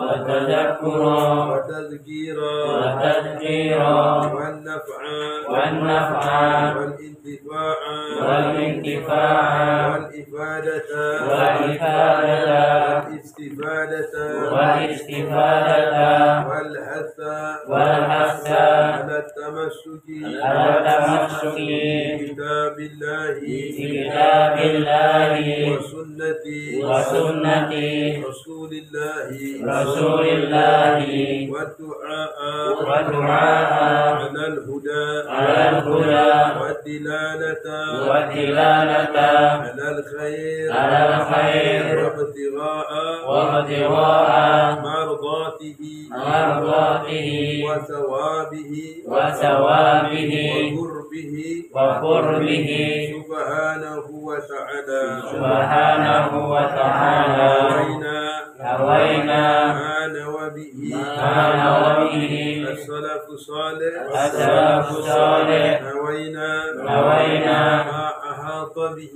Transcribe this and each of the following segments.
وتذكرا وتذكيرا والنفع والانتفاع والاستفادة والحث على التمسك بكتاب الله وسنة رسول الله والدعاء على الهدى والدلالة على الخير وابتغاء مرضاته وثوابه وقربه سبحانه وتعالى هوينا ما نوى به السلف الصالح هوينا ما أحاط به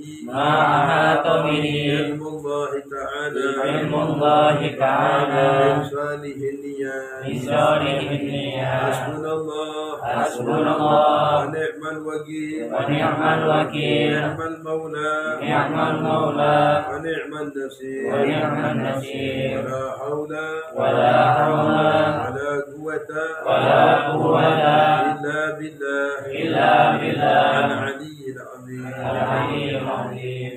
علم الله تعالى من صالح النيات حسبنا الله ونعم الوكيل نعم المولى ونعم النصير ولا حول ولا قوة إلا بالله العلي العظيم.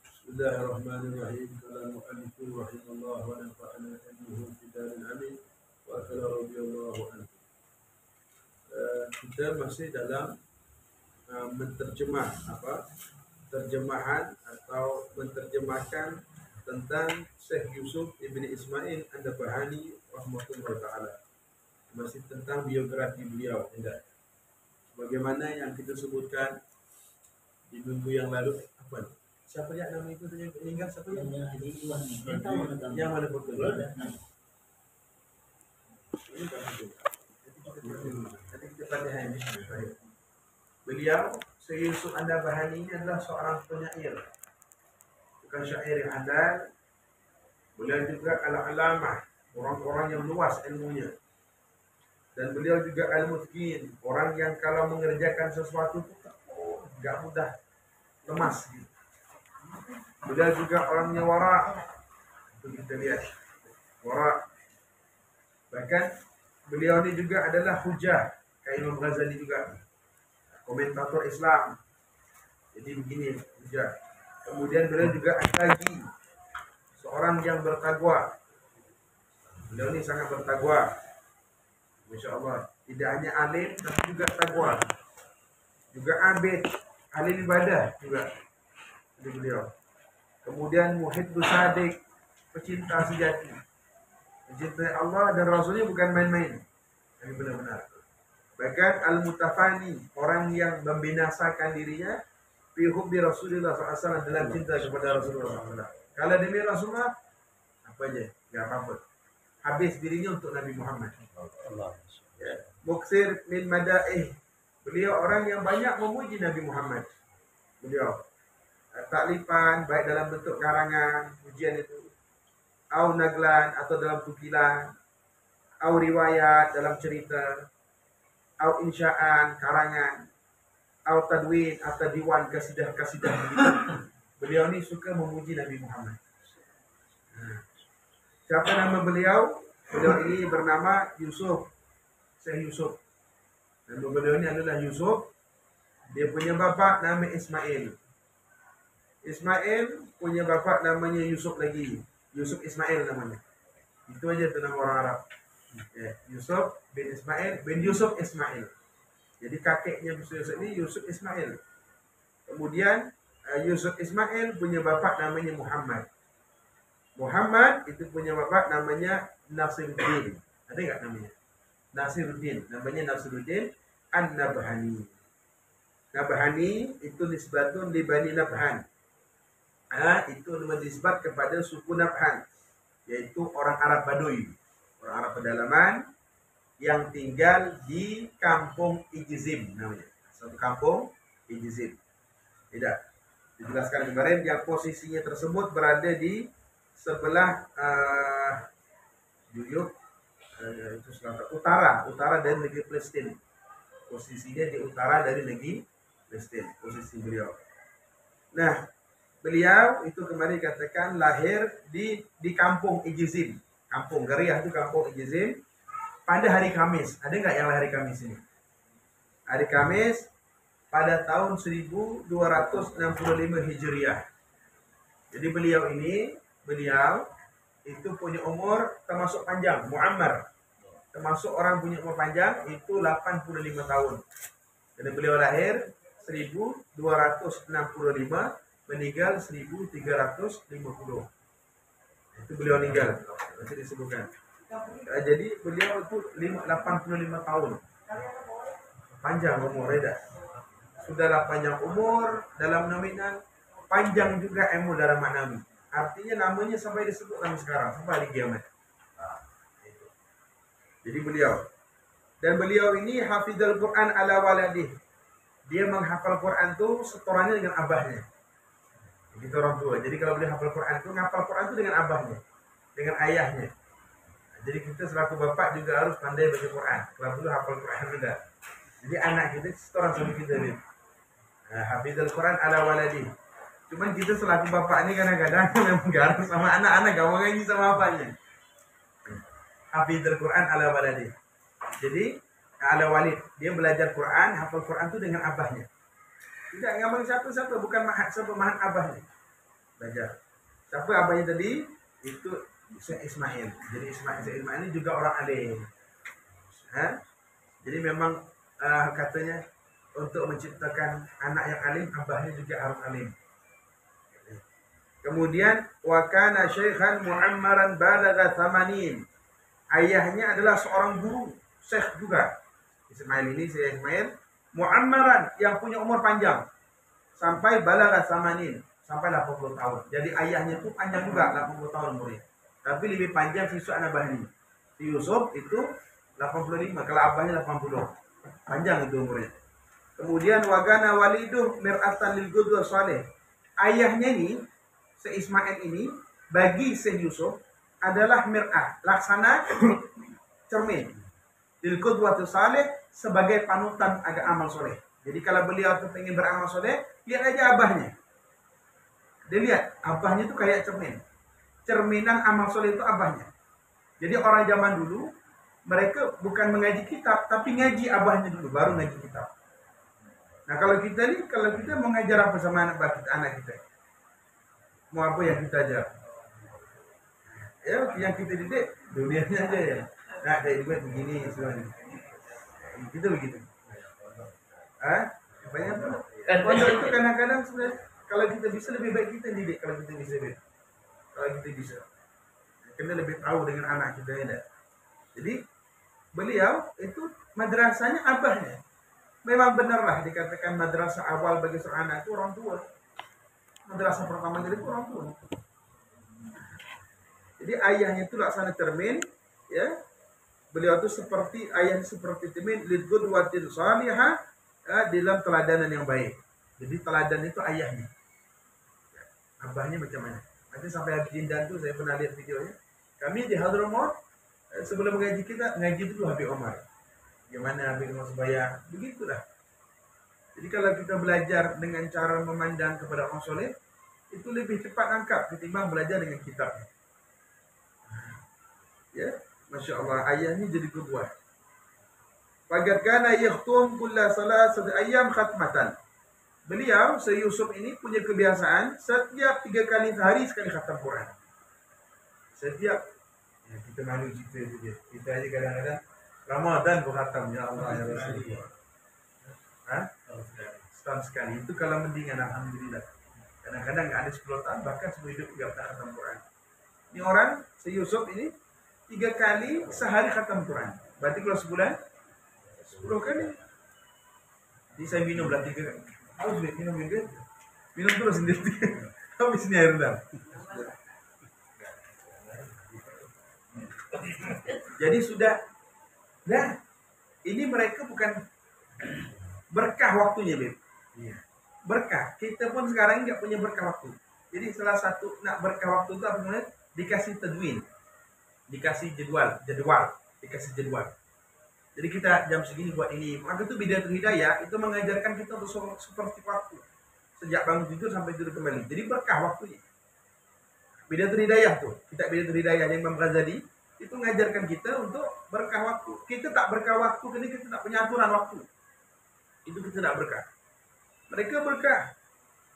بسم الله الرحمن الرحيم. قال المؤلف رحمه الله ونفعنا به في دار العلم وأثر رضي الله عنه. Kita masih dalam terjemahan atau menerjemahkan tentang Syekh Yusuf Ibn Ismail An-Nabhani rahmatullah ta'ala. Masih tentang biografi beliau. Bagaimana yang kita sebutkan di minggu yang lalu. Apa? Siapa yang nama itu yang meninggal? Siapa yang? Yang mana betul? Jadi kita pelajari beliau Syekh Yusuf An-Nabhani ini adalah seorang penyair, bukan syair yang andal. Beliau juga al-alamah, orang-orang yang luas ilmunya. Dan beliau juga al-mutqin, orang yang kalau mengerjakan sesuatu itu enggak mudah lemas gitu. Beliau juga orangnya wara. Itu kita lihat. Wara. Bahkan beliau ini juga adalah hujah, kayak Imam Ghazali juga. Komentator Islam. Jadi begini hujah. Kemudian beliau juga at-taqi, seorang yang bertakwa. Beliau ini sangat bertakwa. Masya Allah. Tidak hanya alim tapi juga takwa. Juga abid, ahli ibadah juga. Jadi beliau. Kemudian muhibbus sadiq, pecinta sejati. Mencintai Allah dan Rasulnya bukan main-main. Yang benar-benar. Bahkan al-mutafani, orang yang membinasakan dirinya fi hubbi Rasulullah SAW, dalam cinta kepada Rasulullah SAW. Kalau demi Rasulullah, apa aja, nggak apa-apa. Habis dirinya untuk Nabi Muhammad. Ya. Muksir min madaih, beliau orang yang banyak memuji Nabi Muhammad. Beliau taklifan, baik dalam bentuk karangan, pujian itu, au naglan atau dalam tukilan, au riwayat dalam cerita, au insya'an karangan, au tadwin atau diwan kasidah-kasidah begitu. Beliau ini suka memuji Nabi Muhammad. Siapa nama beliau? Beliau ini bernama Yusuf, Syekh Yusuf. Nama beliau ini adalah Yusuf. Dia punya bapa nama Ismail. Ismail punya bapa namanya Yusuf lagi. Yusuf Ismail namanya. Itu aja itu nama orang Arab. Ya, Yusuf bin Ismail bin Yusuf Ismail. Jadi kakeknya Yusuf ini Yusuf Ismail. Kemudian Yusuf Ismail punya bapa namanya Muhammad. Muhammad itu punya bapa namanya Nasiruddin. Ada enggak namanya? Nasiruddin. Namanya Nasiruddin An-Nabhani. Nabhani itu nisbatun li Bani Nabhan. Itu nisbat kepada suku Nabhan, yaitu orang Arab Baduy, orang Arab pedalaman yang tinggal di kampung Ijzim namanya. Satu kampung Ijzim. Tidak. Dijelaskan kemarin yang posisinya tersebut berada di sebelah Yuyuk itu selatan utara dari negeri Palestina. Posisinya di utara dari negeri Palestina, posisi beliau. Nah, beliau itu kemarin katakan lahir di kampung Ijizim. Kampung Gariah itu kampung Ijizim pada hari Kamis. Ada nggak yang hari Kamis ini? Hari Kamis pada tahun 1265 Hijriah. Jadi beliau itu punya umur termasuk panjang, muammar. Termasuk orang punya umur panjang itu 85 tahun. Jadi beliau lahir 1265, meninggal 1350. Itu beliau meninggal, masih disebutkan. Jadi beliau itu 85 tahun. Panjang umur, ya. Sudahlah panjang umur dalam nominal, panjang juga ilmu dalam maknawi. Artinya namanya sampai disebut sampai sekarang, sampai hari kiamat. Jadi beliau ini hafizul Quran ala waladih. Dia menghafal Quran tuh setorannya dengan abahnya. Begitu orang tua. Jadi kalau beliau hafal Quran itu ngapal Quran itu dengan abahnya, dengan ayahnya. Jadi kita selaku bapak juga harus pandai baca Quran. Kalau dulu hafal Quran juga. Jadi anak kita setoran sama kita ni. Hafizul Quran ala waladih. Cuman kita selaku bapak ini kadang-kadang memang garang sama anak-anak, gak mau ngaji sama bapaknya. Hafizul Quran ala waladi. Jadi ala walid, dia belajar Quran, hafal Quran itu dengan abahnya. Tidak ngomong satu-satu, bukan mahan abahnya. Belajar. Siapa abahnya tadi? Itu Syekh Ismail. Jadi Syekh Ismail ini juga orang alim. Jadi memang katanya untuk menciptakan anak yang alim, abahnya juga harus alim. Kemudian wa kana syaikhan mu'ammaran balagha 80. Ayahnya adalah seorang guru, syekh juga. Ismail ini, Syekh Ismail, mu'ammaran, yang punya umur panjang. Sampai balagha 80, sampai 80 tahun. Jadi ayahnya itu panjang juga, 80 tahun umurnya. Tapi lebih panjang si Yusuf An-Nabahani. Si Yusuf itu 85, kalau abahnya 80. Panjang itu umurnya. Kemudian wagana waliduh mir'atan lil qudwah salih. Ayahnya ini, Syekh Ismail ini, bagi Syekh Yusuf adalah mir'ah, laksana cermin. Lil qudwatu salih, sebagai panutan agak amal soleh. Jadi kalau beliau tuh pengen beramal soleh, lihat aja abahnya. Dia lihat, abahnya itu kayak cermin. Cerminan amal soleh itu abahnya. Jadi orang zaman dulu, mereka bukan mengaji kitab, tapi ngaji abahnya dulu, baru ngaji kitab. Nah kalau kita mau ngajar apa sama anak kita? Mau apa yang kita ajar? Ya, yang kita didik dunianya aja ya. Nah, dari buat begini semuanya. Kita begitu. Banyak tuh. Pondok itu kadang-kadang sebenarnya kalau kita bisa lebih baik kita didik kalau kita bisa. Kalau kita bisa. Kita lebih tahu dengan anak kita ya. Jadi beliau itu madrasahnya abahnya. Memang benarlah dikatakan madrasah awal bagi seorang anak itu orang tua. Madrasah pertama jadi itu orang tua. Jadi ayahnya itu laksana cermin, ya. Beliau itu seperti ayahnya seperti cermin lil qudwatil salihah, dalam teladanan yang baik. Jadi teladan itu ayahnya. Abahnya macam mana? Nanti sampai Habib Jindan tuh saya pernah lihat videonya. Kami di Hadramaut sebelum mengaji kita ngaji dulu Habib Omar. Gimana Habib Omar Subaya? Begitulah. Jadi kalau kita belajar dengan cara memandang kepada orang soleh, itu lebih cepat nangkap ketimbang belajar dengan kitabnya. Ya, Masya Allah, ayahnya jadi kedua. Fakat kana yakhtum kulla salasati ayyam khatmatan. Beliau, Syekh Yusuf ini punya kebiasaan setiap 3 kali sehari sekali khatam Quran. Setiap, ya kita malu cerita itu dia. Kita aja kadang-kadang Ramadan berkhatam, ya Allah ya Rasulullah. Setahun sekali. Itu kalau mendingan, alhamdulillah. Kadang-kadang nggak ada 10 tahun, bahkan seumur hidup nggak pernah khatam Quran. Ini orang, Syekh Yusuf ini 3 kali sehari khatam Quran. Berarti kalau sebulan 10 kali. Jadi saya minumlah 3 kali. Minum terus sendiri. Habis ini air rendam. Jadi sudah. Nah, ini mereka bukan berkah waktunya, Beb. Berkah. Kita pun sekarang nggak punya berkah waktu. Jadi salah satu nak berkah waktu itu apa namanya? Dikasih tadwin. dikasih dikasih jadwal. Jadi kita jam segini buat ini. Maka itu Bidayatul Hidayah itu mengajarkan kita untuk seperti waktu. Sejak bangun tidur sampai tidur kembali. Jadi berkah waktunya. Bidayatul Hidayah tuh. Kita Bidayatul Hidayah yang Imam Ghazali itu mengajarkan kita untuk berkah waktu. Kita tak berkah waktu karena kita tak punya aturan waktu. Itu kita tak berkah. Mereka berkah.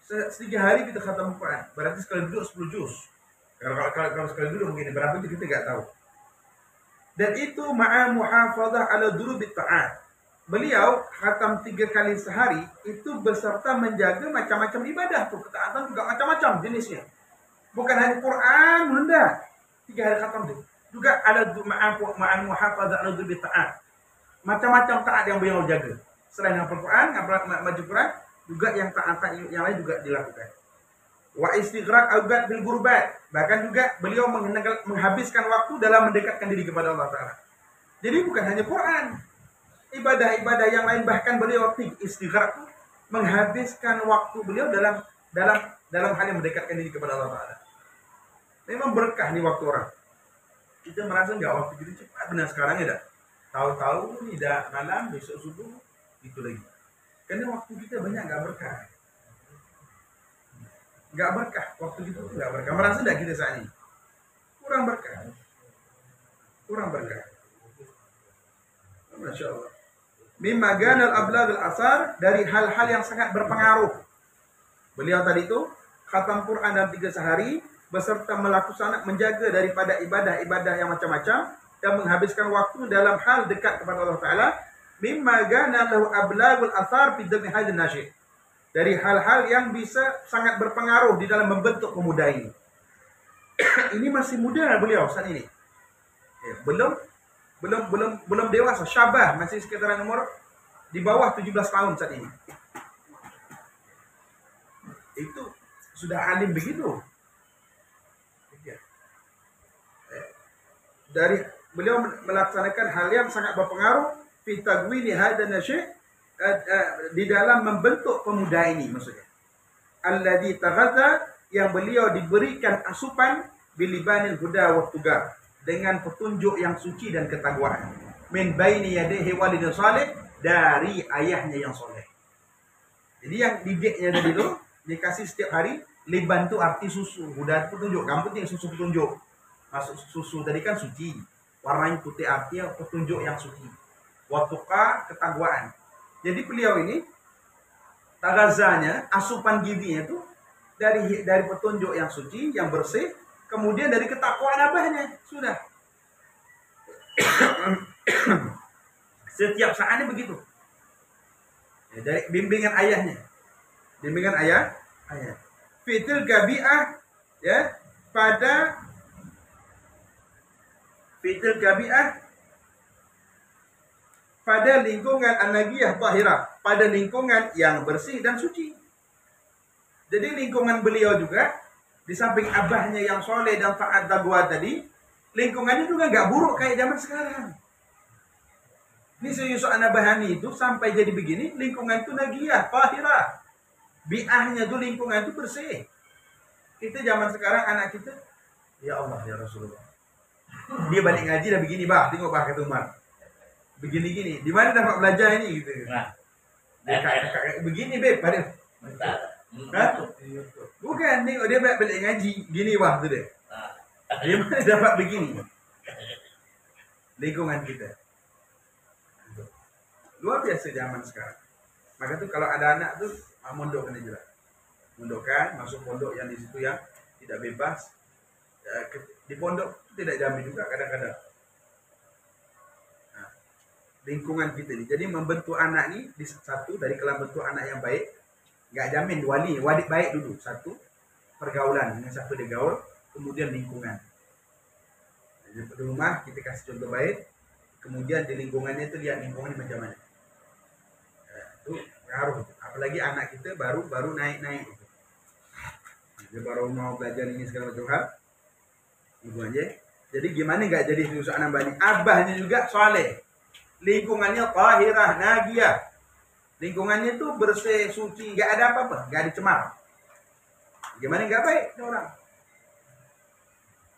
3 hari kita khatam Quran. Berarti sekali duduk 10 juz. Kalau sekali duduk begini berapa itu kita nggak tahu. Dan itu ma'a muhafadzah ala durubit ta'at. Beliau khatam 3 kali sehari itu beserta menjaga macam-macam ibadah tuh. Ketaatan juga macam-macam jenisnya. Bukan hanya Quran, benda. 3 hari khatam tuh. Juga ala ma'a muhafadzah ala durubit ta'at. Macam-macam taat yang beliau jaga. Selain hafal Quran, maju Quran, juga yang taat yang lain juga dilakukan. Wa istighraq awqat bil qurbat. Bahkan juga beliau menghabiskan waktu dalam mendekatkan diri kepada Allah Ta'ala. Jadi bukan hanya Quran. Ibadah-ibadah yang lain bahkan beliau istighraq menghabiskan waktu beliau dalam hal yang mendekatkan diri kepada Allah Ta'ala. Memang berkah nih waktu orang. Kita merasa enggak waktu gitu cepat benar sekarang ya dah. Tahu-tahu nih dah malam, besok subuh itu lagi. Karena waktu kita banyak enggak berkah. Nggak berkah, waktu itu nggak berkah. Merasa tidak kita saat ini? Kurang berkah. Masya Allah. Mimma ganal ablagh al-asar, dari hal-hal yang sangat berpengaruh. Beliau tadi itu khatam Quran dalam 3 sehari beserta melakukan menjaga daripada ibadah-ibadah yang macam-macam dan menghabiskan waktu dalam hal dekat kepada Allah Ta'ala. Mimma ganal ablaghul asar fi dami hadin nasyid, dari hal-hal yang bisa sangat berpengaruh di dalam membentuk pemuda ini. Ini masih muda beliau saat ini. Ya, belum dewasa, syabah, masih sekitaran umur di bawah 17 tahun saat ini. Itu sudah alim begitu. Ya. Dari beliau melaksanakan hal yang sangat berpengaruh fi tagwini hadan nasyid, di dalam membentuk pemuda ini maksudnya. Alladzi taghadza, yang beliau diberikan asupan bilibanil huda wa tugar, dengan petunjuk yang suci dan ketakwaan. Min baini yadayhi walidun salih, dari ayahnya yang soleh. Jadi yang didiknya tadi itu dikasih setiap hari. Liban itu arti susu, huda petunjuk. Kamu penting susu petunjuk. Masuk susu tadi kan suci. Warnanya putih artinya petunjuk yang suci. Wa tuqa, ketakwaan. Jadi beliau ini tagazanya, asupan gizinya itu dari petunjuk yang suci, yang bersih, kemudian dari ketakwaan abahnya. Sudah. Setiap saatnya begitu. Ya, dari bimbingan ayahnya. Bimbingan ayah. Fitil gabi'ah, ya, pada fitil gabi'ah, pada lingkungan an-nagiyah tahirah, pada lingkungan yang bersih dan suci. Jadi lingkungan beliau juga, di samping abahnya yang soleh dan taat taqwa tadi, lingkungannya juga nggak buruk kayak zaman sekarang. Ini Yusuf An-Nabahani itu sampai jadi begini, lingkungan itu nagiyah tahirah, bi'ahnya itu lingkungan itu bersih. Kita zaman sekarang anak kita, ya Allah ya Rasulullah, dia balik ngaji dah begini, bah, tengok bah kata Umar. Begini-gini, di mana dapat belajar ini gitu. Nah, kayak begini beb, pada. Bukan, tengok dia balik ngaji, gini wah tu deh. Di mana dapat begini? Lingkungan kita. Luar biasa zaman sekarang. Maka tuh kalau ada anak tuh mondok kena jelas. Mondokkan, masuk pondok yang di situ yang tidak bebas. Di pondok tidak jamin juga kadang-kadang. Lingkungan kita ini. Jadi membentuk anak ini di satu dari kelam bentuk anak yang baik, nggak jamin wali baik dulu. Satu, pergaulan dengan satu digaul, kemudian lingkungan. Di rumah kita kasih contoh baik, kemudian di lingkungannya itu lihat lingkungannya macam mana. Itu ngaruh. Apalagi anak kita baru naik. Dia baru mau belajar ini segala macam hal. Ibu aja. Jadi gimana nggak jadi Yusuf An-Nabahani? Abahnya juga soleh. Lingkungannya tahirah, nagiyah. Lingkungannya itu bersih, suci, nggak ada apa-apa, nggak ada cemar. Gimana nggak baik orang?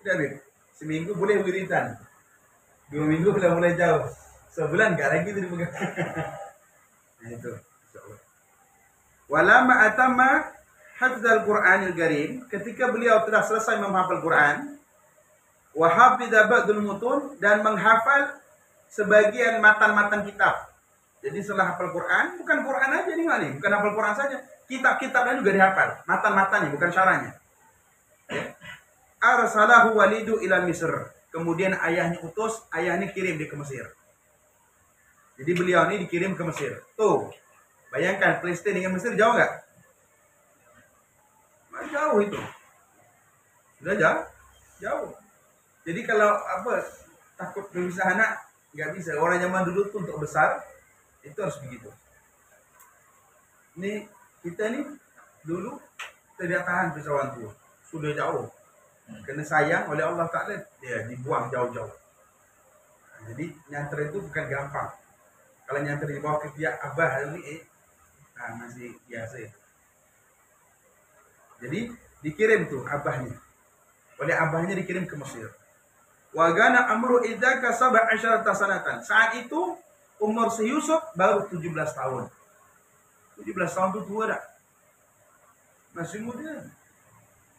Tidak baik. Seminggu boleh wiridan. 2 minggu udah mulai jauh. Sebulan nggak lagi itu dipegang. Nah itu. Insyaallah. Walama atama hafdzal Qur'anil Karim, ketika beliau telah selesai menghafal Quran, wa hafidza ba'dul mutun, dan menghafal sebagian matan-matan kitab. Jadi setelah hafal Quran, bukan Quran aja nih, bukan hafal Quran saja, kitab-kitabnya juga dihafal, matan-matannya bukan syarahnya. Ya. Arsalahu walidu ila Misr. Kemudian ayahnya utus, ayahnya kirim dia ke Mesir. Jadi beliau ini dikirim ke Mesir. Tuh, bayangkan Palestina dengan Mesir jauh nggak? Jauh itu. Sudah jauh? Jauh. Jadi kalau takut berpisah anak, nggak bisa. Orang zaman dulu tuh untuk besar, itu harus begitu. Ini, kita ini dulu tidak tahan pisah orang tua. Sudah jauh. Karena sayang oleh Allah Ta'ala, dia dibuang jauh-jauh. Nah, jadi nyantar itu bukan gampang. Kalau nyantar di bawah ketiak abah ini, masih biasa. Jadi dikirim tuh abahnya. Oleh abahnya dikirim ke Mesir. Wa gana amru idzaka 17 sanatan. Saat itu umur si Yusuf baru 17 tahun. 17 tahun itu tua dah. Masih muda.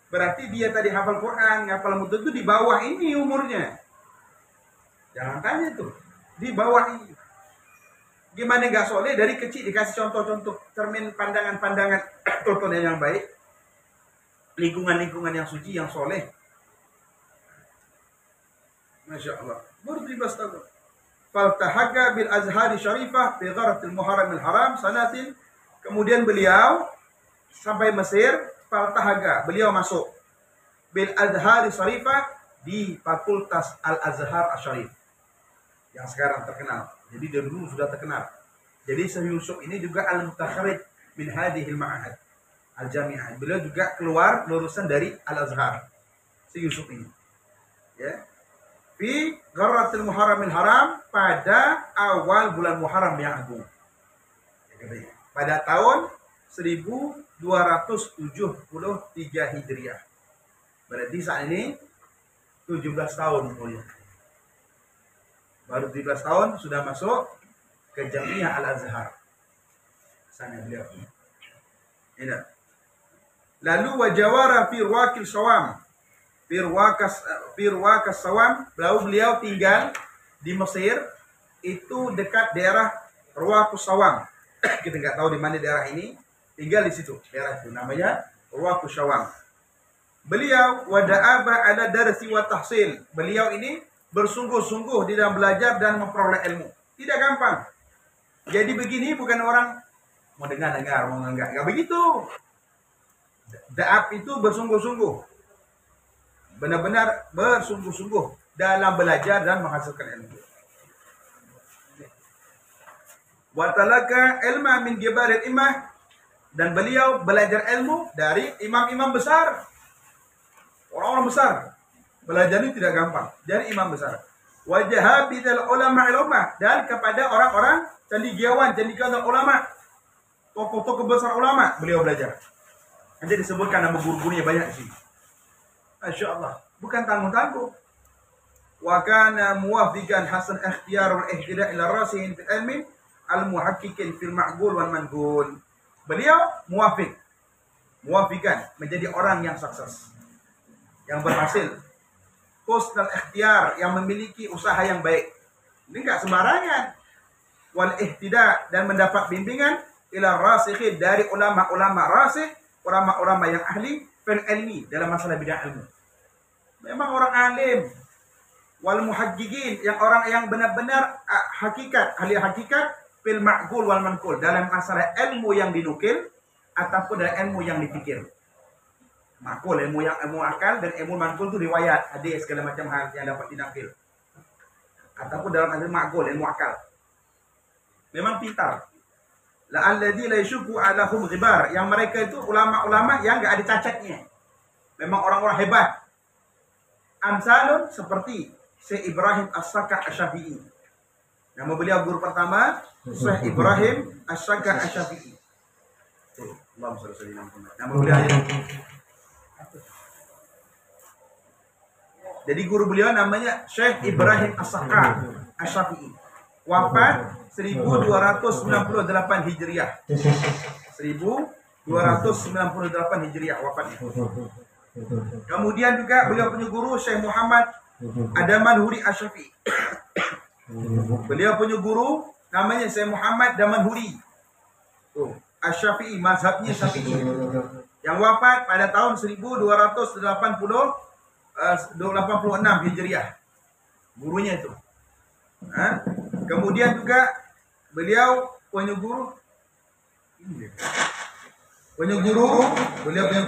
Berarti dia tadi hafal Quran, hafal mutun itu di bawah ini umurnya. Jangan tanya tuh. Di bawah ini. Gimana nggak soleh, dari kecil dikasih contoh-contoh cermin pandangan-pandangan tontonan yang baik, lingkungan-lingkungan yang suci, yang soleh. Masya Allah. Baru 17 tahun. Faltahaga bil azhari syarifah bi gharatil muharramil haram sanatin. Kemudian beliau sampai Mesir. Faltahaga, beliau masuk bil azhari syarifah di Fakultas Al-Azhar Asy-Syarif yang sekarang terkenal. Jadi dari dulu sudah terkenal. Jadi Syekh Yusuf ini juga al-mutakharrij min hadhil ma'ahad al-jami'ah. Beliau juga keluar lulusan dari Al-Azhar. Syekh Yusuf ini. Ya. Fi Gharratil Muharramil Haram, pada awal bulan Muharram yang agung. Pada tahun 1273 Hijriah. Berarti saat ini 17 tahun umurnya. Baru 17 tahun sudah masuk ke Jamiah Al-Azhar. Sana beliau. Ini. Lalu wajawara fi Ruwakil Shawam. Firwakas Shawam, beliau tinggal di Mesir, itu dekat daerah Ruwakus Shawam. Kita nggak tahu di mana daerah ini. Tinggal di situ, daerah itu namanya Ruwakus Shawam. Beliau wada'aba ala darsi wa tahsil. Beliau ini bersungguh-sungguh di dalam belajar dan memperoleh ilmu. Tidak gampang. Jadi begini bukan orang mau dengar, mau enggak. Enggak begitu. Da'ab itu bersungguh-sungguh. Benar-benar bersungguh-sungguh dalam belajar dan menghasilkan ilmu. Wa talaka ilma min kibaril imah, dan beliau belajar ilmu dari imam-imam besar. Orang-orang besar. Belajar ini tidak gampang. Dari imam besar. Wajah bidal ulama, dan kepada orang-orang cendekiawan ulama. Tokoh-tokoh besar ulama beliau belajar. Nanti disebutkan nama guru-gurunya banyak di sini. Masya Allah. Bukan tanggung-tanggung. Wa kana muwafiqan hasan ikhtiyarul ihtida ila rasihin fil ilmi al-muhaqqiqin fil ma'qul wal manqul. Beliau muwafiqan menjadi orang yang sukses, yang berhasil, husnul ikhtiyar, yang memiliki usaha yang baik. Ini enggak sembarangan. Wal ihtida, dan mendapat bimbingan ila rasikhin, dari ulama-ulama rasikh, ulama-ulama yang ahli fil ilmi, dalam masalah bidang ilmu. Memang orang alim. Wal muhaqqiqin, yang orang yang benar-benar hakikat, ahli hakikat fil ma'qul wal manqul, dalam masalah ilmu yang dinukil ataupun dalam ilmu yang dipikir. Ma'qul, ilmu akal, dan ilmu manqul itu riwayat, hadis, segala macam hal yang dapat dinakil. Ataupun dalam ilmu ma'qul, ilmu akal. Memang pintar. La'alladzi la yashku 'alahum ghibar, yang mereka itu ulama-ulama yang enggak ada cacatnya. Memang orang-orang hebat. Amsalun, seperti Syekh Ibrahim As-Saka Asy-Syafi'i. Nama beliau guru pertama Syekh Ibrahim As-Saka Asy-Syafi'i. Allahumma shalli ala Muhammad. Nama beliau Jadi guru beliau namanya Syekh Ibrahim As-Sakar Asy-Syafi'i. Wafat 1298 Hijriah. 1298 Hijriah wafatnya. Kemudian juga beliau punya guru Syekh Muhammad Ad-Damanhuri Asy-Syafi'i. Beliau punya guru namanya Syekh Muhammad Damanhuri Asy-Syafi'i, mazhabnya Syafi'i. Yang wafat pada tahun 1286 Hijriah. Gurunya itu. Kemudian juga beliau punya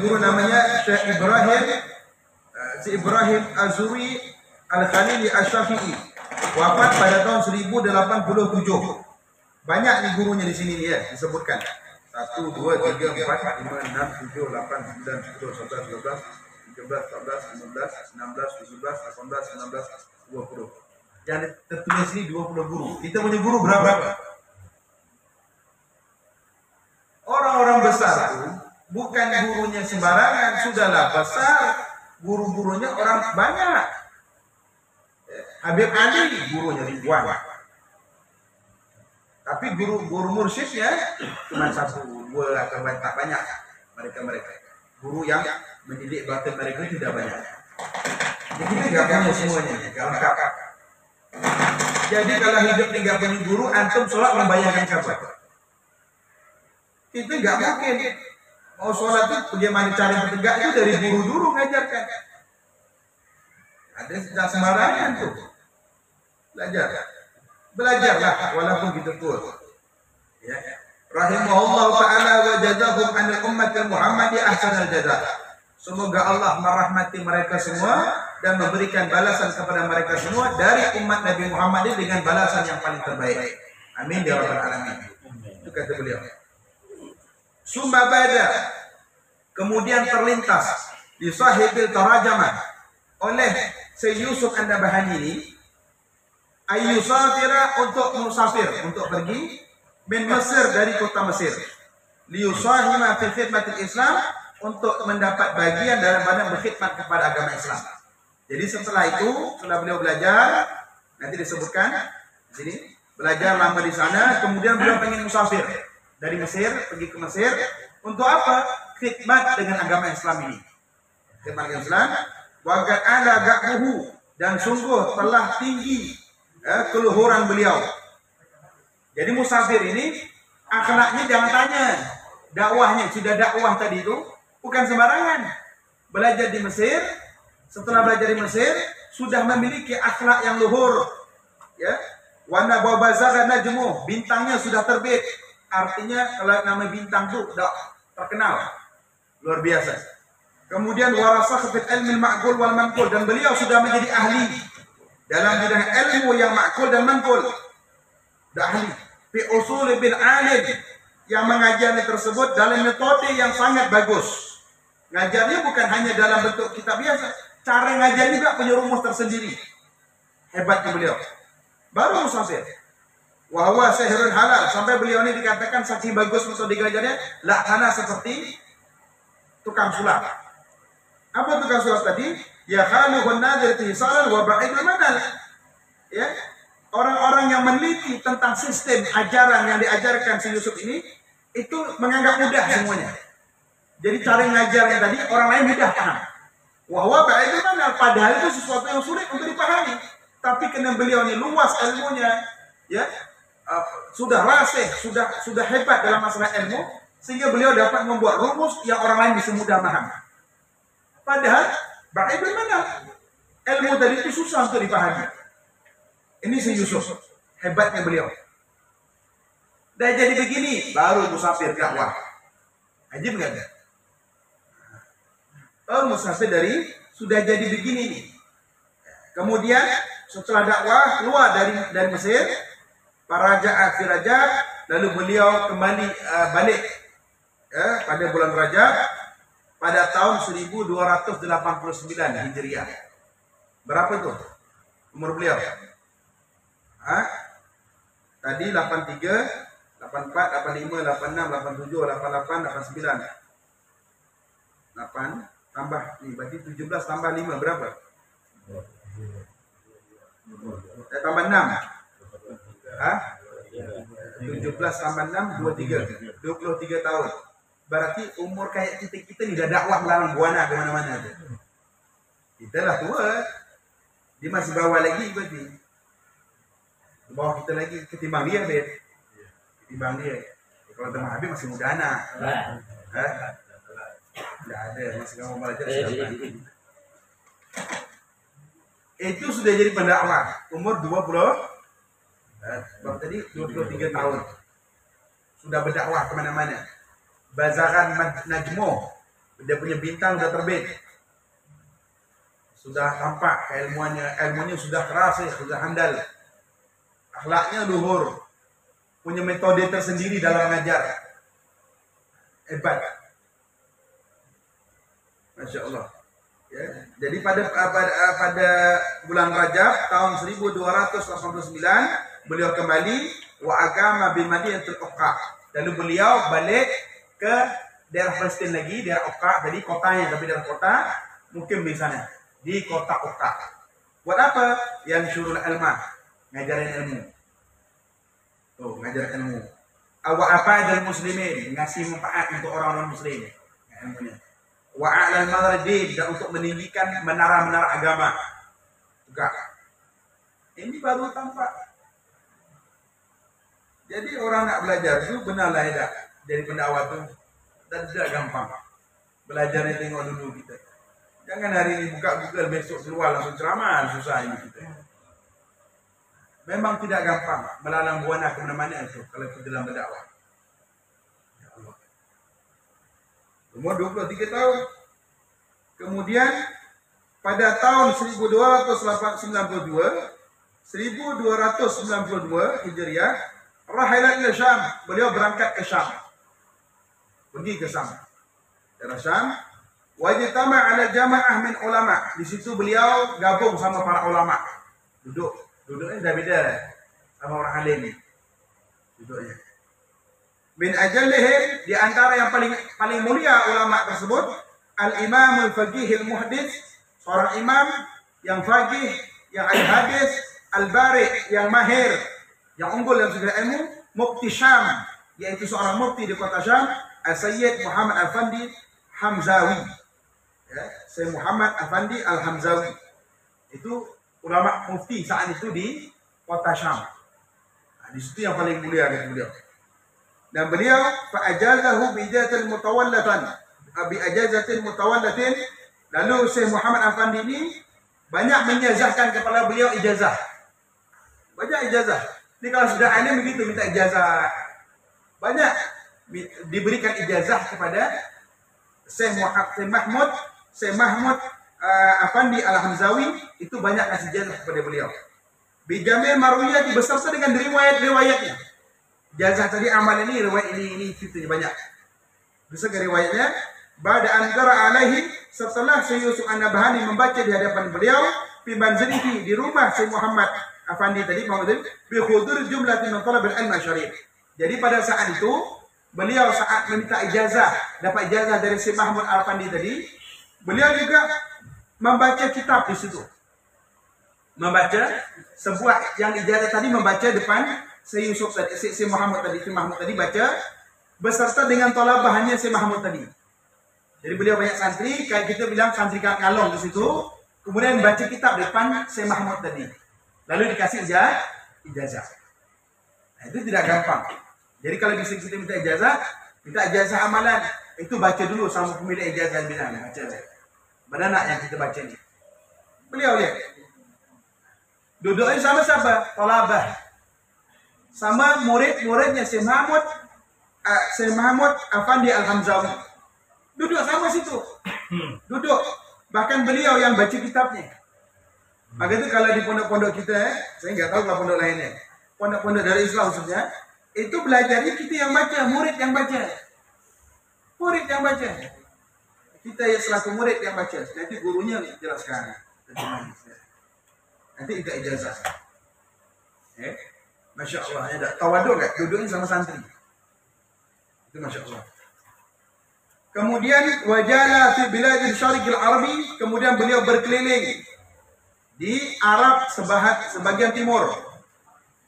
guru namanya Syekh Ibrahim Az-Zuri Al-Khalili Asy-Syafi'i. Wafat pada tahun 1087. Banyak nih gurunya di sini ya disebutkan. 1 2 3 4 5 6 7 8 9 10 11 12 13 14 15 16 17 18 19 20. Yang tertulis ini 20 guru. Kita punya guru berapa? Orang-orang besar itu bukan gurunya sembarangan, sudahlah besar, guru-gurunya orang banyak. Habib Ali gurunya ribuan. Tapi guru mursyidnya cuma 1, 2 atau tak banyak. Mereka guru yang mendidik batin mereka tidak banyak. Jadi kita tidak punya semuanya, tidak lengkap. Jadi kalau hidup tidak punya guru, antum sholat membayangkan kabar. Itu nggak mungkin. Mau sholat itu bagaimana cara bertegak itu dari guru dulu ngajarkan. Ada tidak sembarangan tuh. Belajarlah walaupun gitu pun. Ya. Rahimahullah ta'ala wa jazahum anil ummatil Muhammadiyah ahsanal jazaa. Semoga Allah merahmati mereka semua dan memberikan balasan kepada mereka semua dari umat Nabi Muhammad ini dengan balasan yang paling terbaik. Amin ya rabbal alamin. Itu kata beliau. Summa bada, kemudian terlintas di sahibil tarajamah oleh Syekh Yusuf An-Nabahani ini ayyusafira untuk musafir, untuk pergi min Mesir, dari kota Mesir, liyusahima fi khidmatil Islam, untuk mendapat bagian dalam badan berkhidmat kepada agama Islam. Jadi setelah itu, setelah beliau belajar, nanti disebutkan di sini, belajar lama di sana, kemudian beliau pengen musafir dari Mesir, pergi ke Mesir, untuk apa? Khidmat dengan agama Islam ini. Khidmat dengan Islam, wa qad ala ga'muhu, dan sungguh telah tinggi keluhuran beliau. Jadi musafir ini akhlaknya jangan tanya. Dakwahnya sudah dakwah tadi itu bukan sembarangan. Belajar di Mesir, setelah belajar di Mesir sudah memiliki akhlak yang luhur. Ya. Wa nabawazara najmuh, bintangnya sudah terbit. Artinya kalau nama bintang itu sudah terkenal. Luar biasa. Kemudian warasakh fil ilmi al-ma'qul wal manqul, dan beliau sudah menjadi ahli dalam bidang ilmu yang ma'qul dan manqul. Sudah ahli fi usul bil alim, yang mengajarnya tersebut dalam metode yang sangat bagus. Ngajarnya bukan hanya dalam bentuk kitab biasa, cara ngajarnya juga punya rumus tersendiri. Hebatnya beliau. Baru musafir. Wa huwa sihrul halal, sampai beliau ini dikatakan saking bagus metode ngajarnya, laksana seperti tukang sulap. Apa tukang sulap tadi? Ya khaluhun nadir tisalan wa ba'idul manal. Ya, orang-orang yang meneliti tentang sistem ajaran yang diajarkan si Yusuf ini itu menganggap mudah semuanya. Jadi cara ngajarnya tadi orang lain mudah paham. Wa huwa ba'idul manal, padahal itu sesuatu yang sulit untuk dipahami. Tapi karena beliau ini luas ilmunya, ya, sudah rasih, sudah hebat dalam masalah ilmu, sehingga beliau dapat membuat rumus yang orang lain bisa mudah paham. Padahal ba'idul manal, ilmu tadi itu susah untuk dipahami. Ini si Yusuf, hebatnya beliau. Dan jadi begini, baru musafir dakwah. Ajib nggak? Oh, musafir dari sudah jadi begini nih. Kemudian setelah dakwah keluar dari Mesir, Raja fi Rajab, lalu beliau kembali balik pada bulan Rajab pada tahun 1289 Hijriah. Berapa itu umur beliau? Tadi 83, 84, 85, 86, 87, 88, 89. 8 tambah nih, berarti 17 tambah 5 berapa? Tambah 6. 17 tambah 6, 23 tahun. Berarti umur kayak kita ni dah dakwah melarang buana ke mana-mana. Kita lah tua. Dia masih bawah lagi berarti. Bawah kita lagi ketimbang dia, Bet. Ketimbang dia. Kalau teman Habib masih muda anak. Tidak ada, masih kamu belajar siapa. Itu sudah jadi pendakwah. Umur 23 tahun. Sudah berdakwah kemana-mana. Bazaran Najmo, dia punya bintang sudah terbit. Sudah tampak ilmunya sudah keras, sudah handal. Akhlaknya luhur. Punya metode tersendiri dalam mengajar. Hebat. Masya Allah. Ya. Jadi pada bulan Rajab tahun 1289 beliau kembali wa agama bil Madinatul Uqqa. Lalu beliau balik ke daerah Palestin lagi, daerah Uqqa, jadi kotanya, tapi daerah kota mungkin di sana, di kota Uqqa. Buat apa? Yang syurul ilmah, ngajarin ilmu. Tuh, ngajarin ilmu. Wa afadal muslimin, ngasih manfaat untuk orang-orang muslim. Ilmunya. Wa a'lal madrajin, dan untuk meninggikan menara-menara agama. Juga. Ini baru tampak. Jadi orang nak belajar itu benarlah tidak jadi pendakwah itu dan tidak gampang. Belajarnya tengok dulu kita. Jangan hari ini buka Google, besok keluar langsung ceramah, susah ini kita. Memang tidak gampang melalang buana ke mana-mana itu kalau kita dalam berdakwah. Ya Allah. Umur 23 tahun. Kemudian pada tahun 1292 Hijriah, rahilat ila Syam, beliau berangkat ke Syam. Pergi ke Syam. Daerah Syam, wajtama ala jamaah min ulama. Di situ beliau gabung sama para ulama. Duduknya dah beda sama orang alim. Duduknya. Min ajallihim, di antara yang paling mulia ulama tersebut, al-imam al-faqih al-muhdits, seorang imam yang faqih, yang al-hadis, al-bari, yang mahir, yang unggul dalam segala ilmu, mufti Syam, yaitu seorang mufti di kota Syam, Al-Sayyid Muhammad Al-Fandi Hamzawi. Ya, Sayyid Muhammad Al-Fandi Al-Hamzawi. Itu ulama mufti saat itu di kota Syam. Nah, di situ yang paling mulia kata beliau. Dan beliau fa'ajazahu bi'ijazatil mutawallatin. Lalu Syekh Muhammad Al-Fandi ini banyak menyazahkan kepada beliau ijazah. Banyak ijazah. Ini kalau sudah alim begitu minta ijazah. Banyak diberikan ijazah kepada Syekh Mahmud Afandi Al-Hamzawi, itu banyak kasih ijazah kepada beliau. Bijamil marwiyah, beserta dengan riwayat-riwayatnya. Ijazah tadi amal ini, riwayat ini fitnya banyak. Beserta riwayatnya. Ba'da an qara alaihi, setelah Syekh Yusuf An-Nabhani membaca di hadapan beliau, fi manzilihi, di rumah Syekh Muhammad Afandi tadi, bi hudur jumlatin min talab al-ilm syar'i. Jadi pada saat itu beliau saat meminta ijazah, dapat ijazah dari Syekh Mahmud Al-Fandi tadi, beliau juga membaca kitab di situ. Membaca sebuah yang ijazah tadi, membaca depan Syekh Yusuf tadi, Syekh Muhammad tadi, Syekh Mahmud tadi baca beserta dengan tolabahannya Syekh Mahmud tadi. Jadi beliau banyak santri, kayak kita bilang santri kalong di situ, kemudian baca kitab depan Syekh Mahmud tadi. Lalu dikasih ijazah. Nah, itu tidak gampang. Jadi kalau bisa kita minta ijazah amalan, itu baca dulu sama pemilik ijazah bilang, baca. Mana nak yang kita baca ni? Beliau lihat. Duduknya sama siapa? Tolabah. Sama murid-muridnya Syekh Mahmud Afandi Al-Hamzawi. Duduk sama situ. Duduk. Bahkan beliau yang baca kitabnya. Maka itu kalau di pondok-pondok kita, saya nggak tahu kalau pondok lainnya. Pondok-pondok dari Islam khususnya, itu belajarnya kita yang baca, murid yang baca. Murid yang baca. Kita yang selaku murid yang baca. Nanti gurunya jelaskan. Nanti kita ijazah. Masya Allah. Ada tawaduk nggak? Duduknya sama santri. Itu Masya Allah. Kemudian wajala fi biladil syariqil arabi. Kemudian beliau berkeliling di Arab sebagian timur.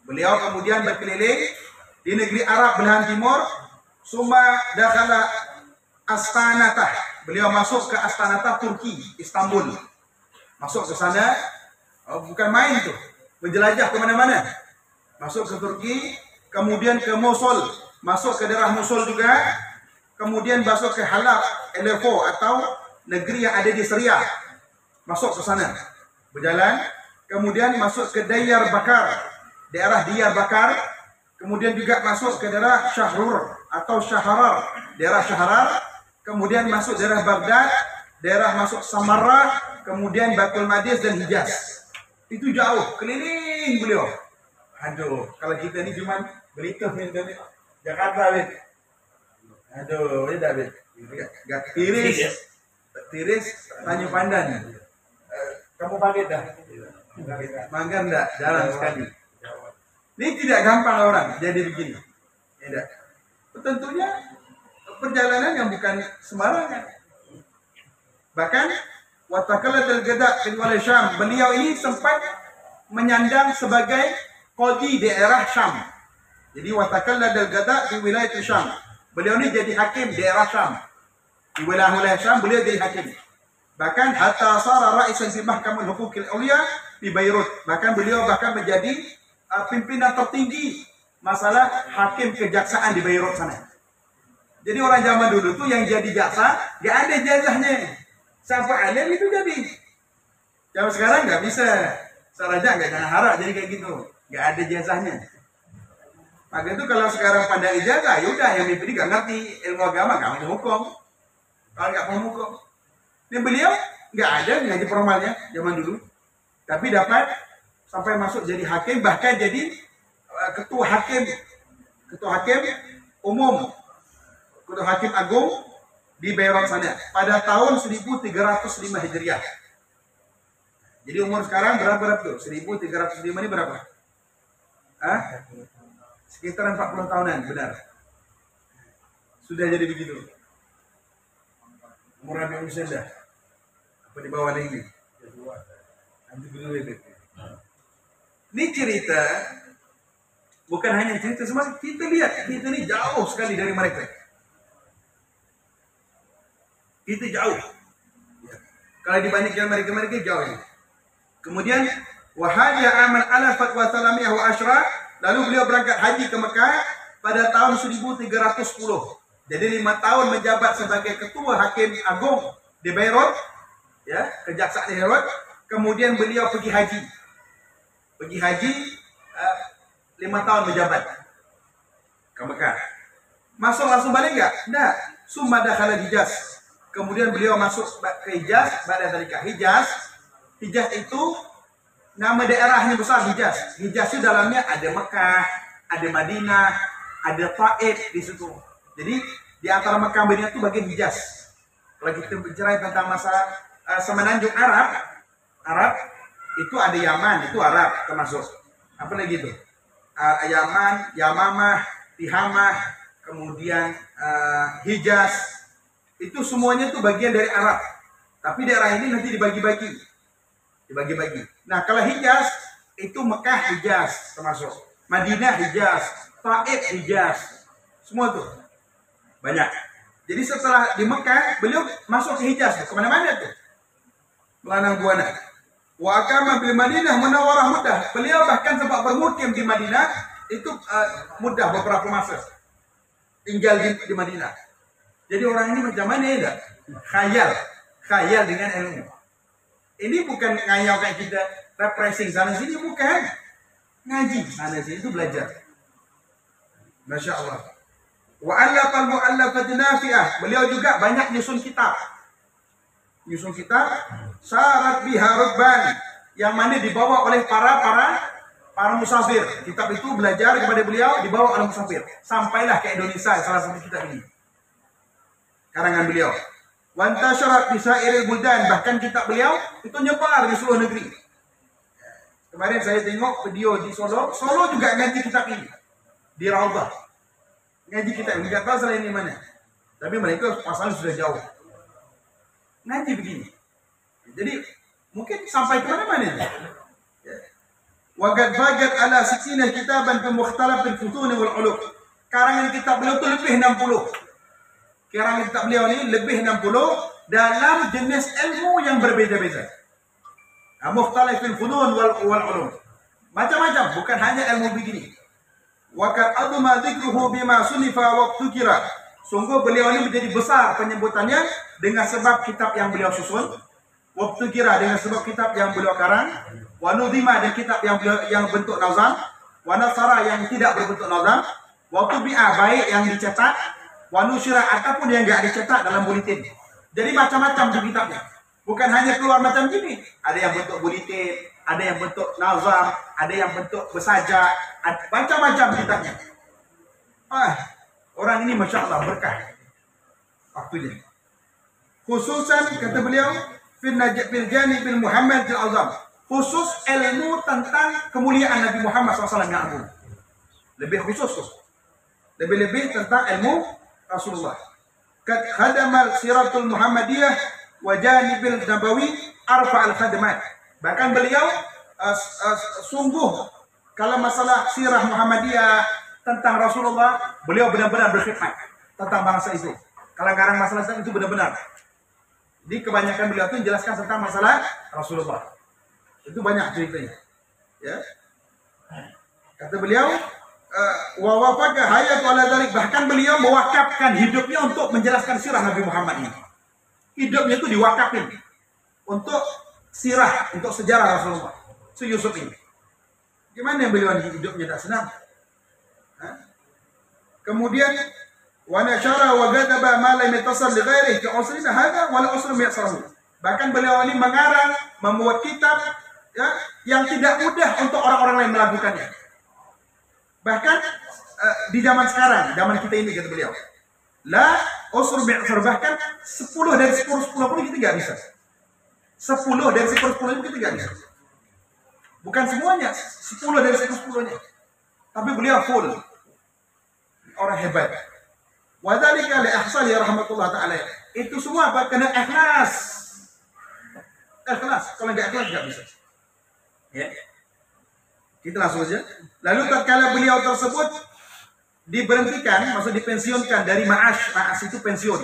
Beliau kemudian berkeliling di negeri Arab belahan timur. Summa dakhala Astanatah. Beliau masuk ke Astanatah Turki, Istanbul. Masuk ke sana, bukan main tuh, menjelajah kemana-mana. Masuk ke Turki, kemudian ke Mosul, masuk ke daerah Mosul juga, kemudian masuk ke Halab, Aleppo atau negeri yang ada di Syria. Masuk ke sana, berjalan, kemudian masuk ke daerah Diyarbakar, kemudian juga masuk ke daerah Syahrur atau Syahrar, daerah Syahrar, kemudian masuk daerah Baghdad, daerah masuk Samarra, kemudian Baitul Maqdis dan Hijaz. Itu jauh, keliling beliau. Aduh, kalau kita ini cuma berita dari Jakarta, Bit. Aduh, ini dah, Bit. Gak tiris, tanya pandan. Kamu pakai dah? Mangga enggak? Jarang sekali. Ini tidak gampang orang jadi begini. Tidak. Tentunya perjalanan yang bukan sembarangan. Bahkan watakala al-Gada bin Wali Syam, beliau ini sempat menyandang sebagai qadi daerah Syam. Jadi watakala al-Gada di wilayah Syam. Beliau ini jadi hakim daerah Syam. Di wilayah Syam beliau jadi hakim. Bahkan hatta sara ra'isan fi mahkamah huquqil awliya di Beirut. Bahkan beliau menjadi pimpinan tertinggi masalah hakim kejaksaan di Beirut sana. Jadi orang zaman dulu tuh yang jadi jaksa gak ada ijazahnya. Sampai alim itu jadi. Zaman sekarang nggak bisa. Saraja nggak jangan harap jadi kayak gitu. Nggak ada ijazahnya. Maka itu kalau sekarang pandang ijazah, yaudah yang dipilih nggak ngerti ilmu agama, nggak ngerti hukum. Kalau nggak paham hukum. Ini beliau nggak ada ngaji formalnya zaman dulu. Tapi dapat sampai masuk jadi hakim, bahkan jadi ketua hakim umum, ketua hakim agung di Beirut sana pada tahun 1305 Hijriah. Jadi umur sekarang berapa tuh? 1305 ini berapa? Sekitar 40 tahunan, benar. Sudah jadi begitu. Umur Nabi Musa dah. Apa di bawah lagi? Ini cerita bukan hanya cerita semua, kita lihat kita ini jauh sekali dari mereka. Kita jauh. Kalau dibandingkan mereka jauh ini. Kemudian wahajja aman ala fatwa salamiyahu asyra, lalu beliau berangkat haji ke Mekah pada tahun 1310. Jadi 5 tahun menjabat sebagai ketua hakim agung di Beirut, ya, kejaksaan di Beirut. Kemudian beliau pergi haji. 5 tahun menjabat ke Mekah. Masuk langsung balik enggak? Enggak. Summa dakhala Hijaz. Kemudian beliau masuk ke Hijaz, pada dalika Hijaz itu nama daerahnya besar, Hijaz. Hijaz itu dalamnya ada Mekah, ada Madinah, ada Taif di situ. Jadi di antara Mekah dan Madinah itu bagian Hijaz. Kalau kita bicara tentang masalah semenanjung Arab itu ada Yaman, itu Arab termasuk. Apa lagi itu? Yaman, Yamamah, Tihamah, kemudian Hijaz. Itu semuanya itu bagian dari Arab. Tapi daerah ini nanti dibagi-bagi. Nah, kalau Hijaz itu Mekah Hijaz termasuk. Madinah Hijaz, Taif Hijaz. Semua tuh. Banyak. Jadi setelah di Mekah, beliau masuk ke Hijaz. Kemana-mana tuh. Melanang buana. Wa aqama bil Madinah Munawwarah mudah. Beliau bahkan sempat bermukim di Madinah itu mudah beberapa masa. Tinggal di Madinah. Jadi orang ini macam mana ya? Khayal dengan ilmu. Ini bukan ngayal kayak kita refreshing sana sini, bukan. Ngaji sana sini itu belajar. Masya Allah. Wa allafal mu'allafati nafi'ah. Beliau juga banyak nyusun kitab. Syarat biha rukban, yang mana dibawa oleh para musafir. Kitab itu belajar kepada beliau, dibawa oleh musafir. Sampailah ke Indonesia salah satu kitab ini. Karangan beliau. Wanta syarat bisa iril buldan, bahkan kitab beliau itu nyebar di seluruh negeri. Kemarin saya tengok video di Solo juga ngaji kitab ini di Raubah. Ngaji kitab ini, nggak tahu selain di mana. Tapi mereka pasalnya sudah jauh. Ngaji begini. Jadi Mungkin sampai ke mana-mana ni. Wa qad bagat ala 60 kitaban fi mukhtalaf al-futun wal ulum. Karangan kitab beliau tu lebih 60. Karangan kitab beliau ni lebih 60 dalam jenis ilmu yang berbeza-beza. Mukhtalaf al-funun wal ulum. Macam-macam, bukan hanya ilmu begini. Wa qad adma dhikruhu bima sunifa wa tukira. Sungguh beliau ini menjadi besar penyebutannya dengan sebab kitab yang beliau susun. Waktu kira dengan sebab kitab yang beliau karang, wanudima dan kitab yang bentuk nazam, wanasara yang tidak berbentuk nazam, waktu bi'a baik yang dicetak, wanusyira ataupun yang enggak dicetak dalam buletin. Jadi macam-macam di kitabnya. Bukan hanya keluar macam gini. Ada yang bentuk buletin, ada yang bentuk nazam, ada yang bentuk bersaja, macam-macam kitabnya. Orang ini Masya Allah berkah waktunya. Khususan kata beliau fil janib bil Muhammad al-azam, khusus ilmu tentang kemuliaan Nabi Muhammad SAW yang agung. Lebih khusus, lebih-lebih tentang ilmu Rasulullah. Kad khadamal siratul Muhammadiyah wa janibil nabawi arfa al-khadmat. Bahkan beliau sungguh kalau masalah sirah Muhammadiyah tentang Rasulullah, beliau benar-benar berkhidmat tentang bangsa itu. Kalau garang masalah itu benar-benar. Di kebanyakan beliau itu menjelaskan tentang masalah Rasulullah. Itu banyak ceritanya. Ya. Kata beliau, wa wafaqa hayatu ala dzalik, bahkan beliau mewakafkan hidupnya untuk menjelaskan sirah Nabi Muhammad ini. Hidupnya itu diwakafin untuk sirah, untuk sejarah Rasulullah. Su Yusuf ini. Gimana beliau hidupnya tak senang? Kemudian wa nashara wa ghadaba ma lam yatasal li ghairihi ka usrina hadha wa la usru yasrahu. Bahkan beliau ini mengarang, membuat kitab ya, yang tidak mudah untuk orang-orang lain melakukannya. Bahkan di zaman sekarang, zaman kita ini kata beliau, la usru bi'sar, bahkan 10 dari 10 pun kita enggak bisa. 10 dari 10 itu kita enggak bisa. Bukan semuanya, 10 dari 10-nya. Tapi beliau full. Orang hebat. Wa dzalika li ahsani rahmatullah taala. Itu semua apa? Kena ikhlas. Ikhlas. Kalau enggak ikhlas enggak bisa. Ya. Kita langsung saja. Lalu tatkala beliau tersebut diberhentikan, maksud dipensiunkan dari ma'ash. Ma'ash itu pensiun.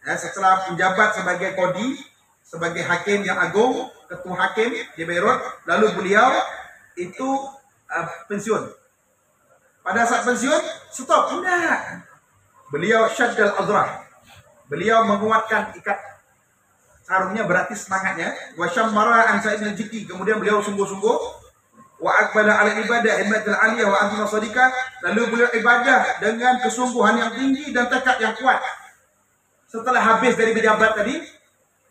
Ya, setelah menjabat sebagai qadi, sebagai hakim yang agung, ketua hakim di Beirut, lalu beliau itu pensiun. Pada saat pensiun, stop. Enggak. Beliau syaddal azrah. Beliau menguatkan ikat sarungnya, berarti semangatnya. Wa syammara an sa'idil jiddi. Kemudian beliau sungguh-sungguh. Wa aqbala ala ibadah himmatul aliyah wa azma shadiqah. Lalu beliau ibadah dengan kesungguhan yang tinggi dan tekad yang kuat. Setelah habis dari pejabat tadi,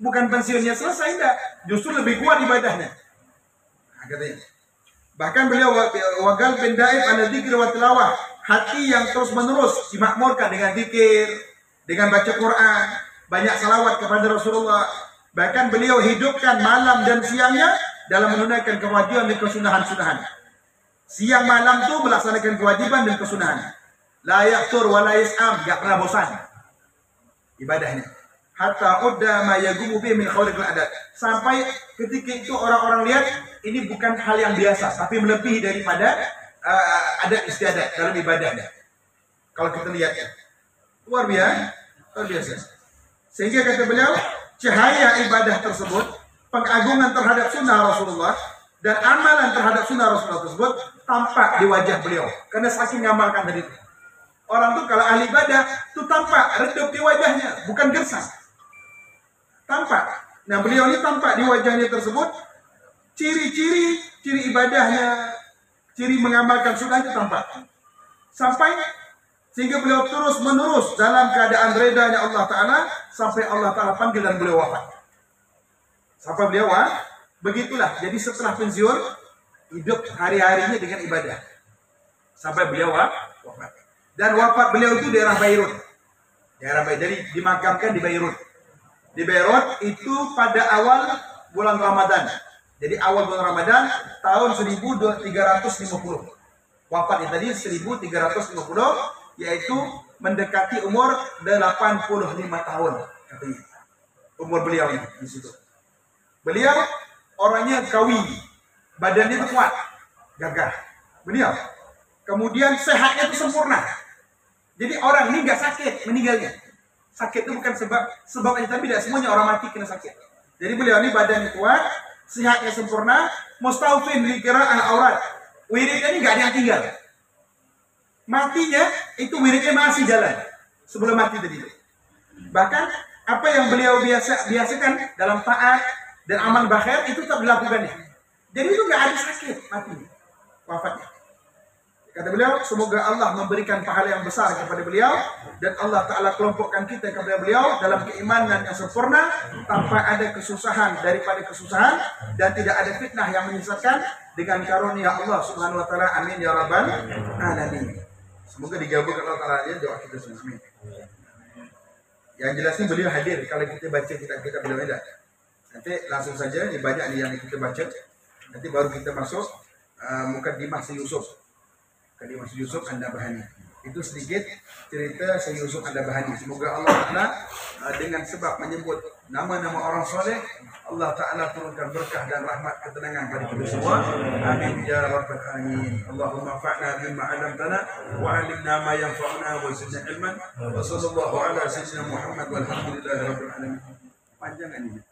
bukan pensiunnya selesai, enggak. Justru lebih kuat ibadahnya. Nah, katanya. Bahkan beliau wagal pendaib ala dzikir wa tilawah, hati yang terus menerus dimakmurkan dengan zikir, dengan baca Quran, banyak salawat kepada Rasulullah. Bahkan beliau hidupkan malam dan siangnya dalam menunaikan kewajiban dan kesunahan-sunahan. Siang malam tu melaksanakan kewajiban dan kesunahan. La yaqtur wa la yas'am, enggak pernah bosan ibadahnya. Hatta udda ma yagumu bi min khawriqil adat. Sampai ketika itu orang-orang lihat ini bukan hal yang biasa, tapi melebihi daripada adat istiadat dalam ibadahnya. Kalau kita lihat luar biasa. Sehingga kata beliau, cahaya ibadah tersebut, pengagungan terhadap sunnah Rasulullah dan amalan terhadap sunnah Rasulullah tersebut tampak di wajah beliau. Karena saking ngamalkan tadi. Orang tuh kalau ahli ibadah tuh tampak redup di wajahnya, bukan gersang. Tampak. Nah, beliau ini tampak di wajahnya tersebut ciri-ciri ibadahnya, ciri mengamalkan sunnahnya tampak. Sampai sehingga beliau terus menerus dalam keadaan redanya Allah Ta'ala sampai Allah Ta'ala panggil dan beliau wafat. Sampai beliau begitulah. Jadi setelah pensiun hidup hari-harinya dengan ibadah sampai beliau wafat. Dan wafat beliau itu daerah Beirut. Jadi dimakamkan di Beirut. Di Beirut itu pada awal bulan Ramadan. Jadi awal bulan Ramadan tahun 1350. Wafatnya tadi 1350, yaitu mendekati umur 85 tahun katanya. Umur beliau ini di situ. Beliau orangnya kawi, badannya itu kuat, gagah. Beliau kemudian sehatnya itu sempurna. Jadi orang ini nggak sakit meninggalnya. Sakit itu bukan sebabnya, tapi tidak semuanya orang mati kena sakit. Jadi beliau ini badannya kuat, sehatnya sempurna, mustaufin li qira'ah aurat. Wiridnya ini nggak ada yang tinggal. Matinya itu wiridnya masih jalan sebelum mati tadi. Bahkan apa yang beliau biasakan dalam taat dan amal bakhir itu tetap dilakukannya. Jadi itu nggak ada sakit matinya, wafatnya. Kata beliau, semoga Allah memberikan pahala yang besar kepada beliau dan Allah Ta'ala kelompokkan kita kepada beliau dalam keimanan yang sempurna tanpa ada kesusahan daripada kesusahan dan tidak ada fitnah yang menyesatkan dengan karunia Allah Subhanahu Wa Ta'ala. Amin ya rabbal alamin. Semoga digabungkan Allah Ta'ala ya doa kita semua. Yang jelasnya beliau hadir kalau kita baca kitab-kitab beliau ada. Nanti langsung saja banyak yang kita baca. Nanti baru kita masuk Mukaddimah Syekh Yusuf. Mukaddimah Syekh Yusuf An-Nabhani. Itu sedikit cerita Syekh Yusuf An-Nabhani. Semoga Allah Ta'ala dengan sebab menyebut nama-nama orang soleh, Allah Ta'ala turunkan berkah dan rahmat ketenangan pada kita semua. Amin ya rabbal alamin. Allahumma fa'na bima 'allamtana wa 'allimna ma yanfa'una wa zidna ilman. Wa sallallahu ala sayyidina Muhammad walhamdulillahi rabbil alamin. Panjang ini.